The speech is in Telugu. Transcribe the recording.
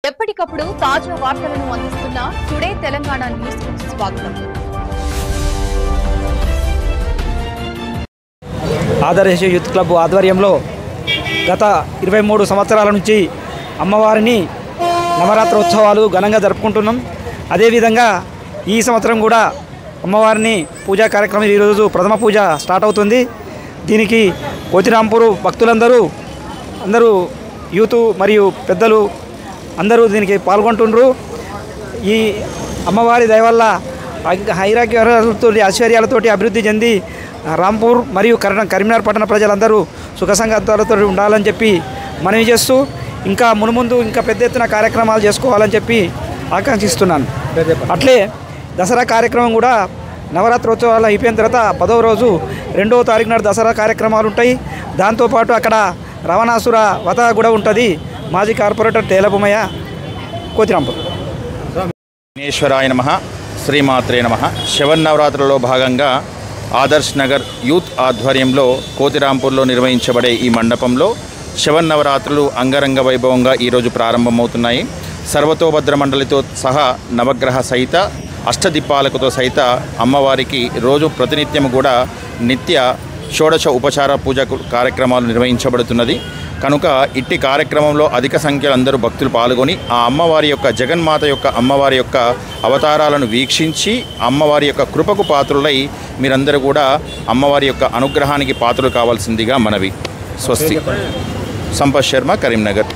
ఎప్పటికప్పుడు తాజా వార్తలను అందిస్తున్న టుడే తెలంగాణ న్యూస్ కు స్వాగతం. ఆదర్శ యూత్ క్లబ్ ఆధ్వర్యంలో గత 23 సంవత్సరాల నుంచి అమ్మవారిని నవరాత్రోత్సవాలు ఘనంగా జరుపుకుంటున్నాం. అదేవిధంగా ఈ సంవత్సరం కూడా అమ్మవారిని పూజా కార్యక్రమం ఈరోజు ప్రథమ పూజ స్టార్ట్ అవుతుంది. దీనికి కోతిరాంపూర్ భక్తులందరూ యూత్ మరియు పెద్దలు అందరూ దీనికి పాల్గొంటుండ్రు. ఈ అమ్మవారి దయ వల్ల ఐరాగ్యాలతో ఐశ్వర్యాలతోటి అభివృద్ధి చెంది రాంపూర్ మరియు కరీంనగర్ పట్టణ ప్రజలందరూ సుఖ సంగతులతో ఉండాలని చెప్పి మనవి చేస్తూ ఇంకా మునుముందు ఇంకా పెద్ద ఎత్తున కార్యక్రమాలు చేసుకోవాలని చెప్పి ఆకాంక్షిస్తున్నాను. అట్లే దసరా కార్యక్రమం కూడా నవరాత్రోత్సవాలు అయిపోయిన తర్వాత 10వ రోజు 2వ తారీఖు నాడు దసరా కార్యక్రమాలు ఉంటాయి. దాంతోపాటు అక్కడ రావణాసుర వధ కూడా ఉంటుంది. మాజీ కార్పొరేటర్ తేలబొమ్మయ్య, కోతిరాంపూర్. విఘ్నేశ్వరాయ నమః. శ్రీమాత్రే నమః. శరన్నవరాత్రులలో భాగంగా ఆదర్శ్ నగర్ యూత్ ఆధ్వర్యంలో కోతిరాంపూర్లో నిర్వహించబడే ఈ మండపంలో శరన్నవరాత్రులు అంగరంగ వైభవంగా ఈరోజు ప్రారంభమవుతున్నాయి. సర్వతోభద్ర మండలితో సహా నవగ్రహ సహిత అష్టదిప్పాలకుతో సహిత అమ్మవారికి రోజు ప్రతినిత్యం కూడా నిత్య షోడశ ఉపచార పూజ కార్యక్రమాలు నిర్వహించబడుతున్నది. కనుక ఇట్టి కార్యక్రమంలో అధిక సంఖ్యలో అందరూ భక్తులు పాల్గొని ఆ అమ్మవారి యొక్క జగన్మాత యొక్క అమ్మవారి యొక్క అవతారాలను వీక్షించి అమ్మవారి యొక్క కృపకు పాత్రులై మీరందరూ కూడా అమ్మవారి యొక్క అనుగ్రహానికి పాత్రలు కావాల్సిందిగా మనవి. స్వస్తి. సంపత్ శర్మ, కరీంనగర్.